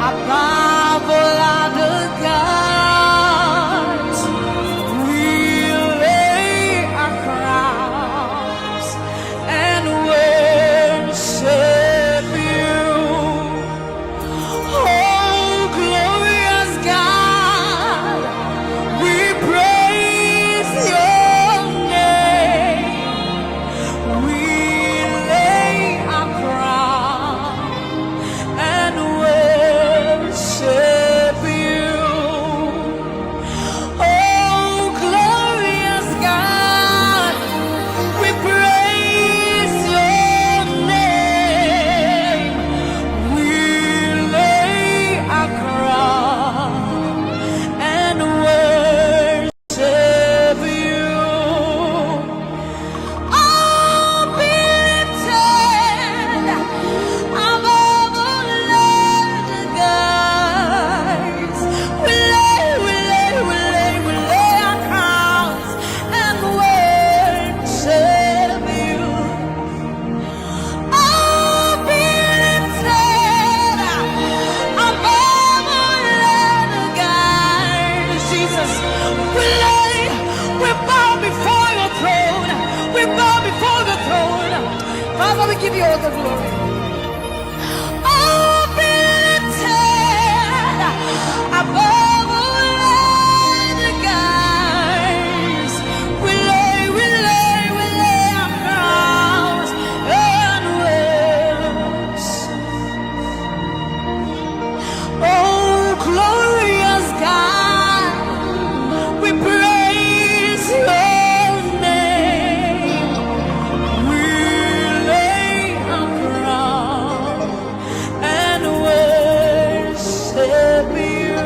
above all other gods. We lay our crowns and worship you. Oh, glorious God, we praise your name. We lay our crown and worship you. Oh, glorious God, we praise your name. We lay our crown and worship you. Oh, be lifted above all other gods. We lay our crowns and worship you. Oh, be lifted above all other gods. Jesus, we bow before your throne. We bow before the throne. Father, we give you all the glory. Oh, be lifted above all other gods. We lay our crowns and worship. Oh, glorious God, we praise your name. We lay our crown and worship you.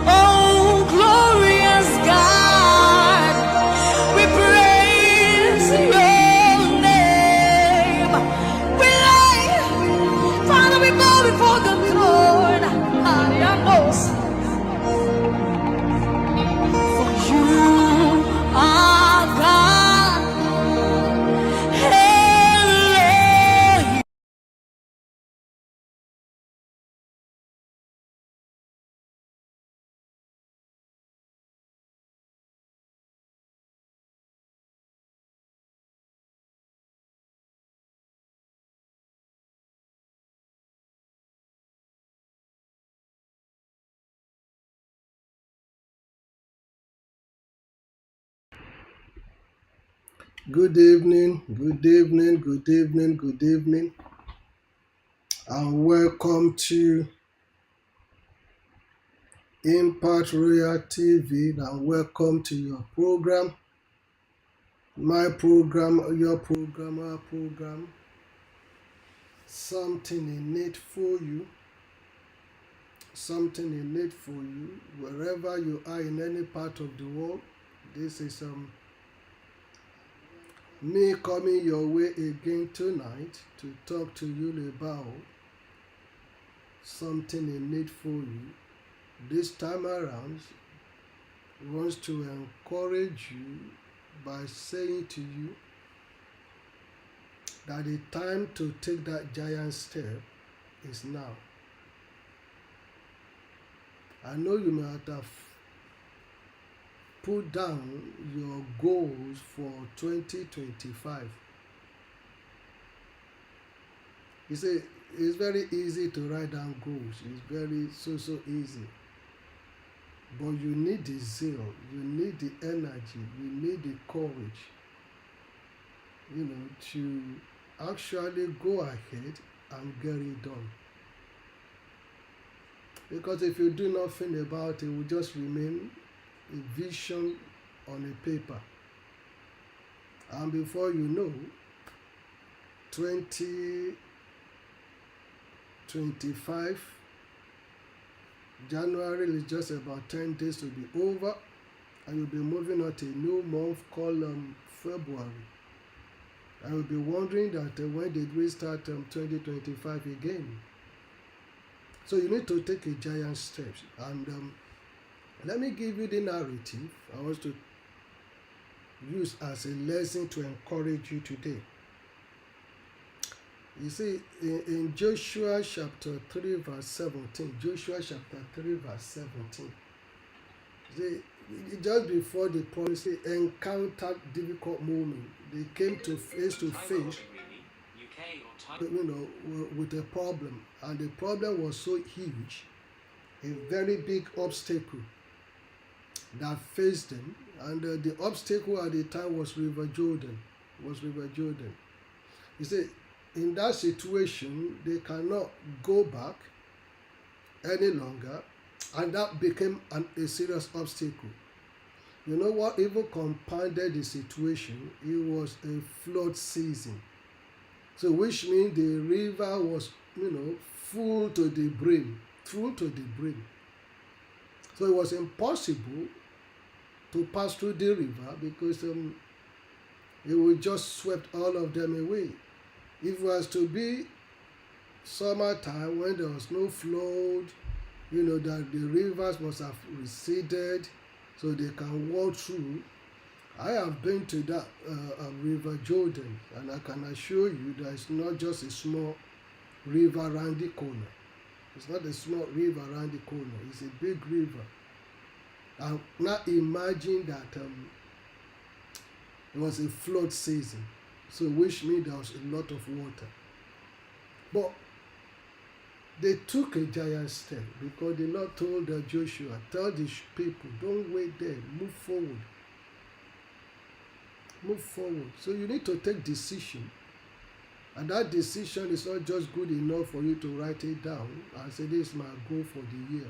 Oh, glorious God, we praise your name. We lay, Father, we bow before the throne. Arianos. For you are God. Elohim. Good evening, good evening, good evening, good evening, and welcome to Impact Royal TV, and welcome to your program, my program, your program, our program, something in it for you, something in it for you, wherever you are in any part of the world. This is me coming your way again tonight to talk to you about something in need for you. This time around, wants to encourage you by saying to you that the time to take that giant step is now. I know you might have put down your goals for 2025. You see, it's very easy to write down goals. It's very so easy. But you need the zeal, you need the energy, you need the courage, to actually go ahead and get it done. Because if you do nothing about it, it will just remain a vision on a paper. And before you know, 2025, January is just about 10 days to be over, and you'll be moving on to a new month called February. I will be wondering that when did we start 2025 again? So you need to take a giant step. And let me give you the narrative I want to use as a lesson to encourage you today. You see, in Joshua chapter 3, verse 17, Joshua chapter 3, verse 17, see, just before the promise, they encountered difficult moment. They came to face, with a problem, and the problem was so huge, a very big obstacle that faced them, and the obstacle at the time was River Jordan. You see, in that situation, they cannot go back any longer, and that became a serious obstacle. You know what even compounded the situation? It was a flood season. So which means the river was, full to the brim. So it was impossible to pass through the river because it would just swept all of them away. If it was to be summertime when there was no flood, that the rivers must have receded so they can walk through. I have been to that River Jordan, and I can assure you that it's not just a small river around the corner. It's not a small river around the corner. It's a big river. And now imagine that it was a flood season, so which means there was a lot of water. But they took a giant step because the Lord told Joshua, tell the people, don't wait there, move forward. So you need to take decision. And that decision is not just good enough for you to write it down and say, this is my goal for the year.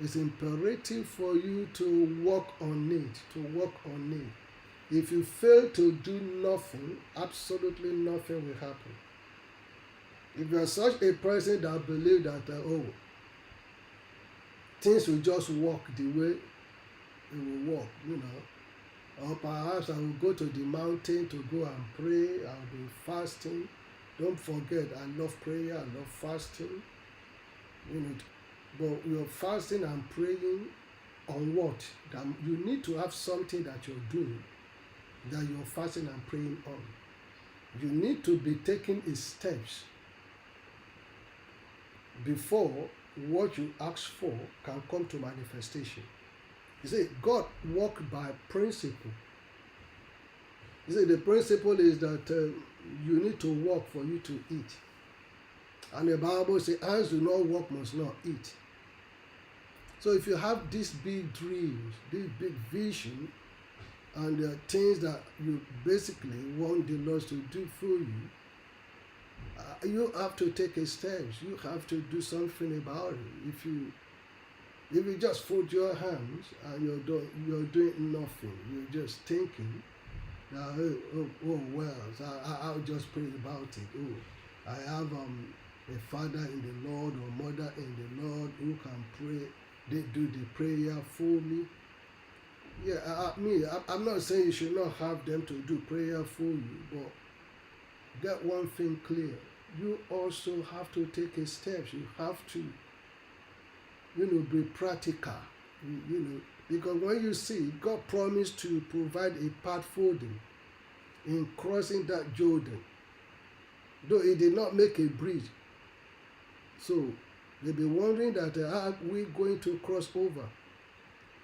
It's imperative for you to work on it. If you fail to do nothing, absolutely nothing will happen. If you are such a person that believes that, things will just work the way it will work, or perhaps I will go to the mountain to go and pray, I'll be fasting. Don't forget, I love prayer, I love fasting. But you're fasting and praying on what? That you need to have something that you're doing that you're fasting and praying on. You need to be taking steps before what you ask for can come to manifestation. You see, God works by principle. You see, the principle is that you need to work for you to eat. And the Bible says, hands do not work, must not eat. So if you have these big dreams, this big vision, and things that you basically want the Lord to do for you, you have to take a step. You have to do something about it. If you just fold your hands and you're doing nothing, you're just thinking, I'll just pray about it. I have a father in the Lord or mother in the Lord who can pray. They do the prayer for me. Yeah, I'm not saying you should not have them to do prayer for you, but get one thing clear. You also have to take a step. You have to, be practical. Because when you see God promised to provide a path for them in crossing that Jordan, though He did not make a bridge. So they'll be wondering that how are we going to cross over?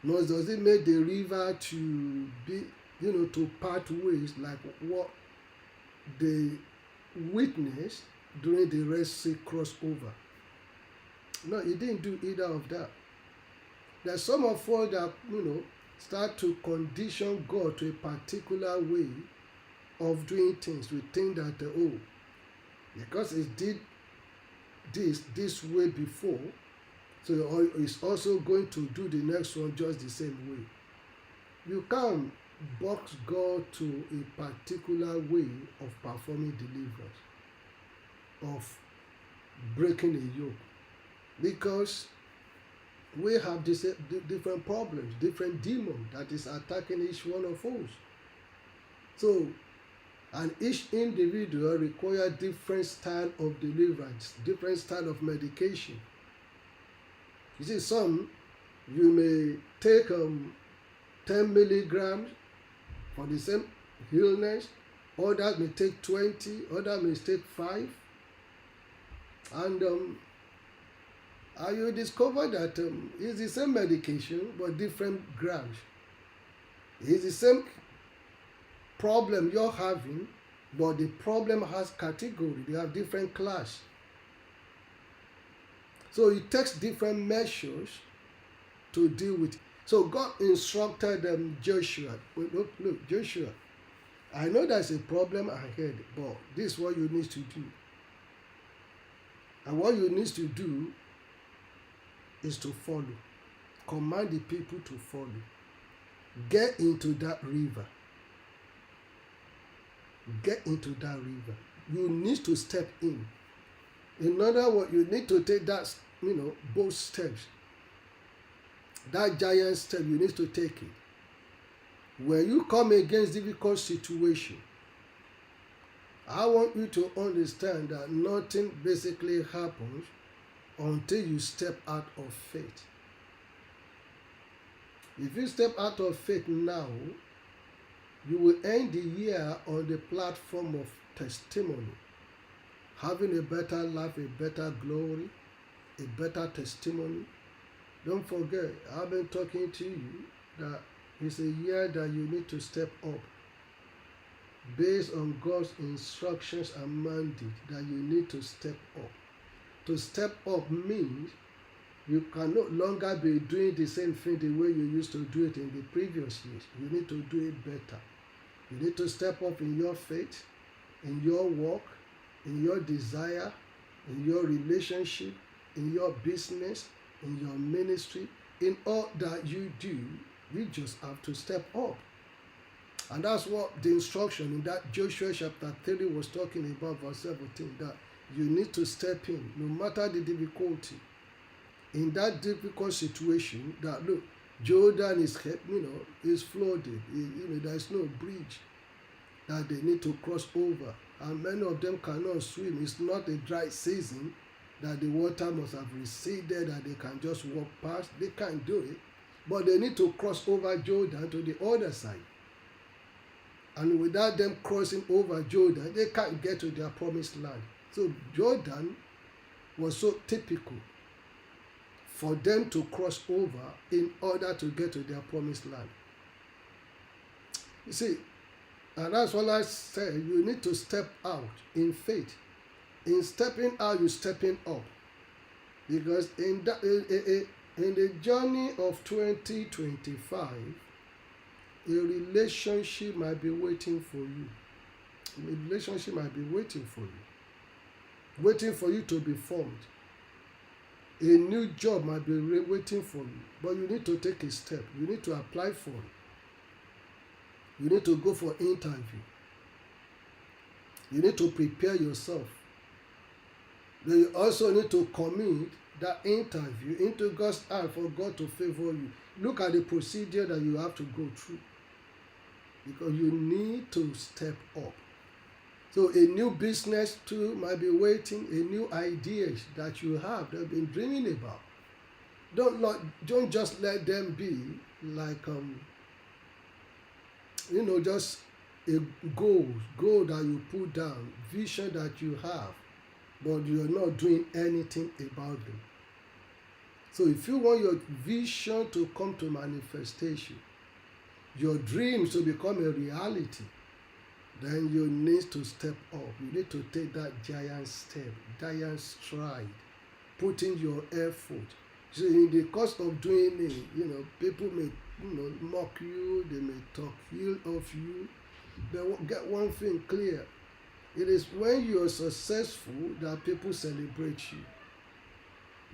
Nor does it make the river to be, to part ways like what they witnessed during the Red Sea crossover. No, He didn't do either of that. There's some of us that, start to condition God to a particular way of doing things. We think that, because He did this way before, so He's also going to do the next one just the same way. You can't box God to a particular way of performing deliverance, of breaking a yoke, because we have different problems, different demons that is attacking each one of us. So, and each individual requires different style of deliverance, different style of medication. You see, some you may take 10 milligrams for the same illness, others may take 20, others may take 5. And you discover that it's the same medication but different grams. It's the same problem you're having, but the problem has category. They have different class. So it takes different measures to deal with it. So God instructed Joshua. Look, Joshua, I know there's a problem ahead, but this is what you need to do. And what you need to do is to follow. Command the people to follow. Get into that river. Get into that river. You need to step in. In other words, you need to take that, both steps. That giant step, you need to take it. When you come against difficult situation, I want you to understand that nothing basically happens until you step out of faith. If you step out of faith now, you will end the year on the platform of testimony, having a better life, a better glory, a better testimony. Don't forget, I've been talking to you that it's a year that you need to step up based on God's instructions and mandate, that you need to step up. To step up means you can no longer be doing the same thing the way you used to do it in the previous years. You need to do it better. You need to step up in your faith, in your work, in your desire, in your relationship, in your business, in your ministry. In all that you do, you just have to step up. And that's what the instruction in that Joshua chapter 3 was talking about, verse 17, that you need to step in, no matter the difficulty. In that difficult situation, that look, Jordan is flooded. There is no bridge that they need to cross over, and many of them cannot swim. It's not a dry season that the water must have receded, that they can just walk past. They can't do it, but they need to cross over Jordan to the other side. And without them crossing over Jordan, they can't get to their promised land. So Jordan was so typical for them to cross over in order to get to their promised land. You see, and that's what I say, you need to step out in faith. In stepping out, you're stepping up. Because in the journey of 2025, a relationship might be waiting for you. A relationship might be waiting for you to be formed. A new job might be waiting for you, but you need to take a step. You need to apply for it. You need to go for interview. You need to prepare yourself. Then you also need to commit that interview into God's hand for God to favor you. Look at the procedure that you have to go through, because you need to step up. So a new business too might be waiting, a new ideas that you have, that you've been dreaming about. Don't just let them be like just a goal that you put down, vision that you have, but you're not doing anything about them. So if you want your vision to come to manifestation, your dreams to become a reality, then you need to step up. You need to take that giant step, giant stride, put in your effort. So in the course of doing it, people may mock you, they may talk ill of you. But get one thing clear. It is when you are successful that people celebrate you.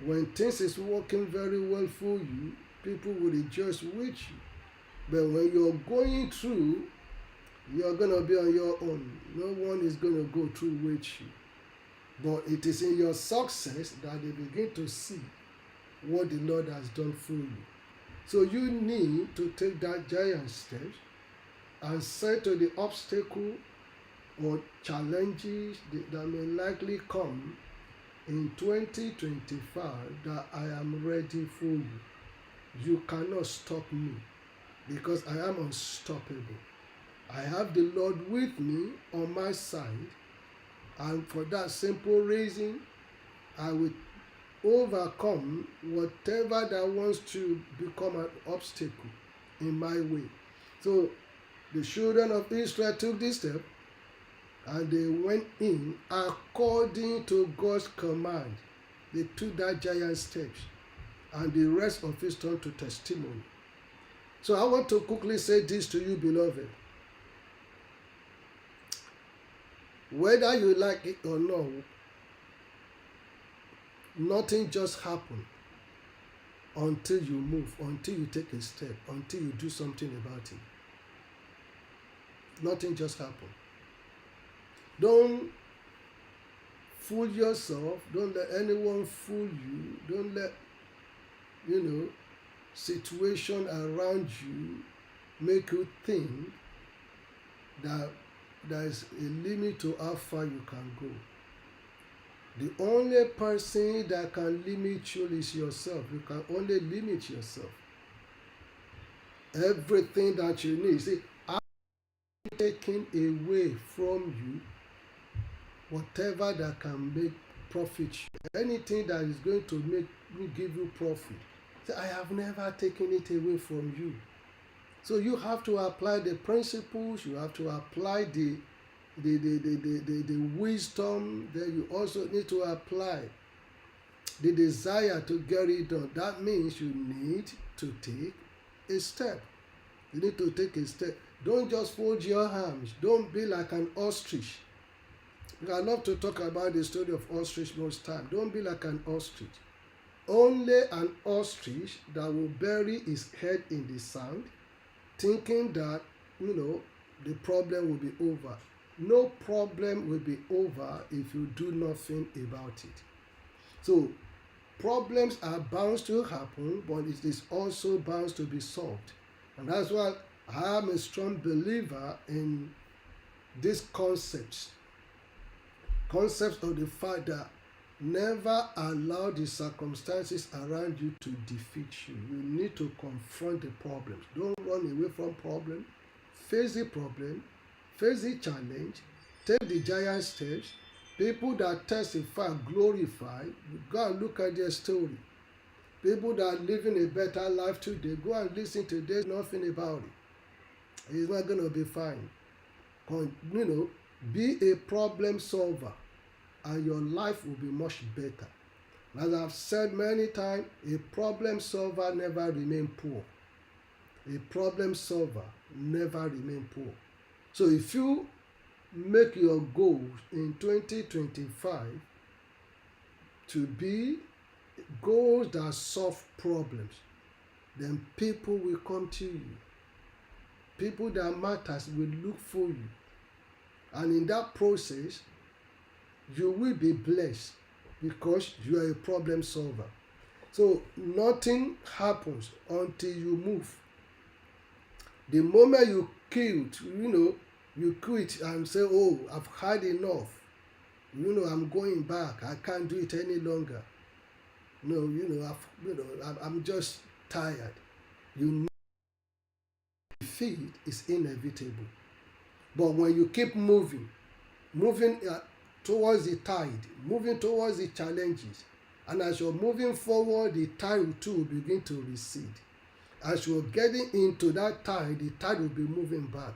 When things is working very well for you, people will rejoice with you. But when you're going through, you're going to be on your own. No one is going to go through with you. But it is in your success that they begin to see what the Lord has done for you. So you need to take that giant step and say to the obstacle or challenges that may likely come in 2025 that I am ready for you. You cannot stop me, because I am unstoppable. I have the Lord with me on my side, and for that simple reason, I will overcome whatever that wants to become an obstacle in my way. So the children of Israel took this step, and they went in according to God's command. They took that giant steps, and the rest of it turned to testimony. So I want to quickly say this to you, beloved. Whether you like it or not, nothing just happens until you move, until you take a step, until you do something about it. Nothing just happens. Don't fool yourself. Don't let anyone fool you. Don't let, situation around you make you think that there is a limit to how far you can go. The only person that can limit you is yourself. You can only limit yourself. Everything that you need, see, I'm taking away from you whatever that can make profit you. Anything that is going to make me give you profit. See, I have never taken it away from you. So you have to apply the principles, you have to apply the wisdom, then you also need to apply the desire to get it done. That means you need to take a step. You need to take a step. Don't just fold your arms. Don't be like an ostrich. I love to talk about the story of ostrich most time. Don't be like an ostrich. Only an ostrich that will bury his head in the sand, thinking that, the problem will be over. No problem will be over if you do nothing about it. So, problems are bound to happen, but it is also bound to be solved. And that's why I am a strong believer in these concepts of the fact that never allow the circumstances around you to defeat you. You need to confront the problems. Don't run away from problems. Face the problem. Face the challenge. Take the giant steps. People that testify, glorify, go and look at their story. People that are living a better life today, go and listen to this, nothing about it. It's not going to be fine. Be a problem solver, and your life will be much better. As I've said many times, a problem solver never remains poor. A problem solver never remains poor. So if you make your goals in 2025 to be goals that solve problems, then people will come to you. People that matters will look for you. And in that process, you will be blessed because you are a problem solver. So nothing happens until you move. The moment you quit, you quit and say, oh, I've had enough. I'm going back. I can't do it any longer. No, I'm just tired. Defeat is inevitable. But when you keep moving towards the tide, moving towards the challenges, and as you're moving forward, the tide too will begin to recede. As you're getting into that tide, the tide will be moving back.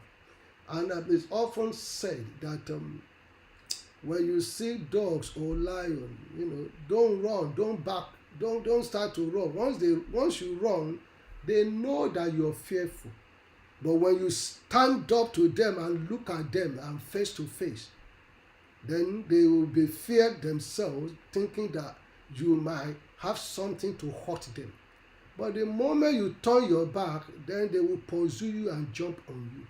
And it's often said that when you see dogs or lions, don't run, don't back, don't start to run. Once you run, they know that you're fearful. But when you stand up to them and look at them and face to face, then they will be feared themselves, thinking that you might have something to hurt them. But the moment you turn your back, then they will pursue you and jump on you.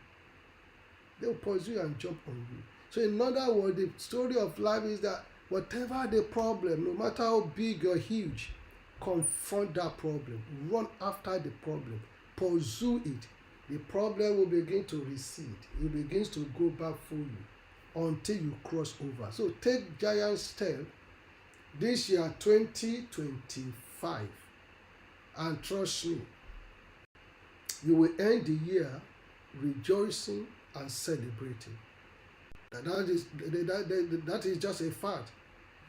They will pursue you and jump on you. So in other words, the story of life is that whatever the problem, no matter how big or huge, confront that problem. Run after the problem. Pursue it. The problem will begin to recede. It begins to go back for you until you cross over. So take giant step this year 2025, and trust me, you will end the year rejoicing, and celebrating. That is just a fact.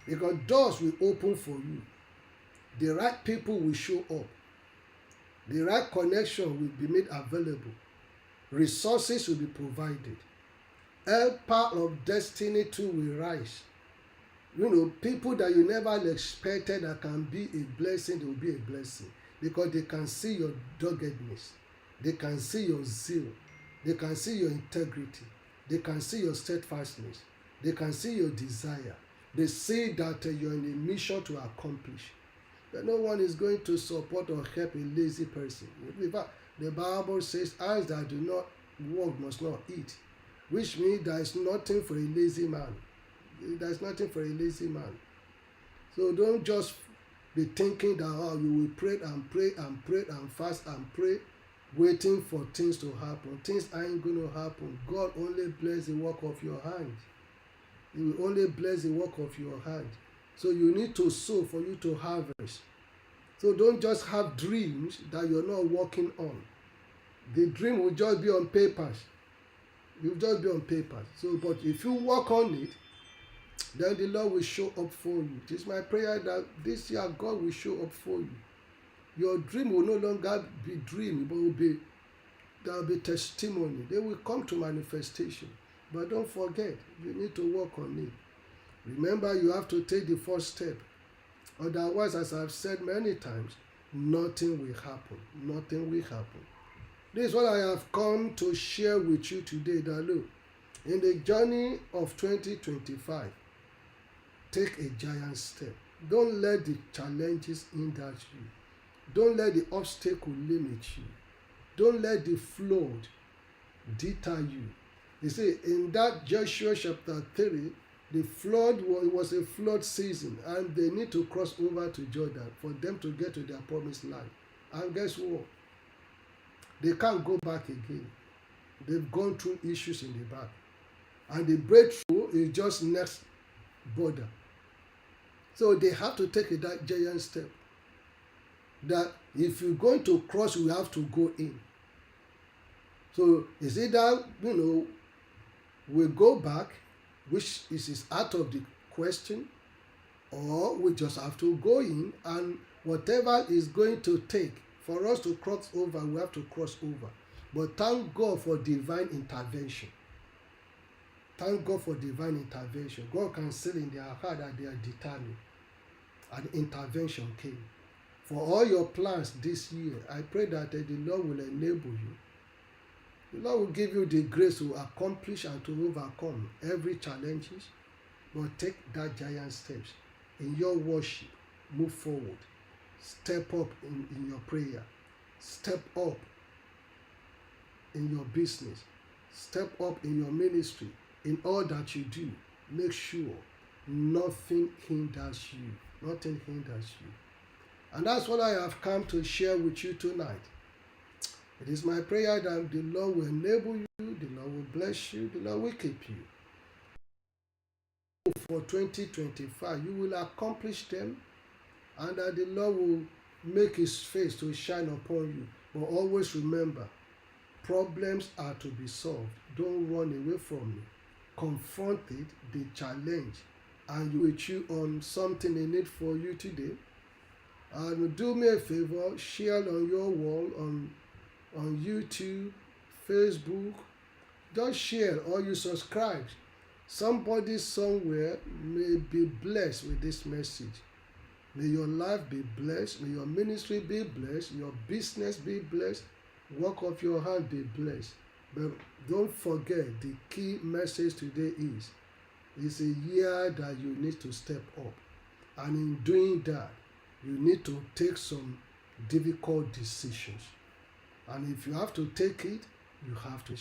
Because doors will open for you. The right people will show up. The right connection will be made available. Resources will be provided. Helper of destiny too will rise. People that you never expected that can be a blessing, they will be a blessing. Because they can see your doggedness. They can see your zeal. They can see your integrity. They can see your steadfastness. They can see your desire. They see that you're in a mission to accomplish. But no one is going to support or help a lazy person. The Bible says, eyes that do not work must not eat. Which means there is nothing for a lazy man. There is nothing for a lazy man. So don't just be thinking that you will pray and pray and pray and fast and pray, waiting for things to happen. Things ain't going to happen. God only bless the work of your hand. He will only bless the work of your hand. So you need to sow for you to harvest. So don't just have dreams that you're not working on. The dream will just be on papers. It will just be on papers. So, but if you work on it, then the Lord will show up for you. It is my prayer that this year God will show up for you. Your dream will no longer be dream, but there will be testimony. They will come to manifestation. But don't forget, you need to work on it. Remember, you have to take the first step. Otherwise, as I've said many times, nothing will happen. Nothing will happen. This is what I have come to share with you today. That look, in the journey of 2025, take a giant step. Don't let the challenges hinder you. Don't let the obstacle limit you. Don't let the flood deter you. You see, in that Joshua chapter 3, the flood was a flood season, and they need to cross over to Jordan for them to get to their promised land. And guess what? They can't go back again. They've gone through issues in the back. And the breakthrough is just next border. So they have to take that giant step. That if you're going to cross, you have to go in. So is it that, we go back, which is out of the question, or we just have to go in, and whatever is going to take for us to cross over, we have to cross over. But thank God for divine intervention. Thank God for divine intervention. God can see in their heart that they are determined. And intervention came. For all your plans this year, I pray that the Lord will enable you. The Lord will give you the grace to accomplish and to overcome every challenges. But take that giant steps. In your worship, move forward. Step up in your prayer. Step up in your business. Step up in your ministry. In all that you do, make sure nothing hinders you. Nothing hinders you. And that's what I have come to share with you tonight. It is my prayer that the Lord will enable you, the Lord will bless you, the Lord will keep you. For 2025, you will accomplish them, and that the Lord will make his face to shine upon you. But always remember, problems are to be solved. Don't run away from it. Confront it, the challenge, and you will chew on something in it for you today. And do me a favor, share on your wall, on YouTube, Facebook. Just share, or you subscribe. Somebody somewhere may be blessed with this message. May your life be blessed. May your ministry be blessed. Your business be blessed. Work of your hand be blessed. But don't forget, the key message today is, it's a year that you need to step up. And in doing that, you need to take some difficult decisions. And if you have to take it, you have to.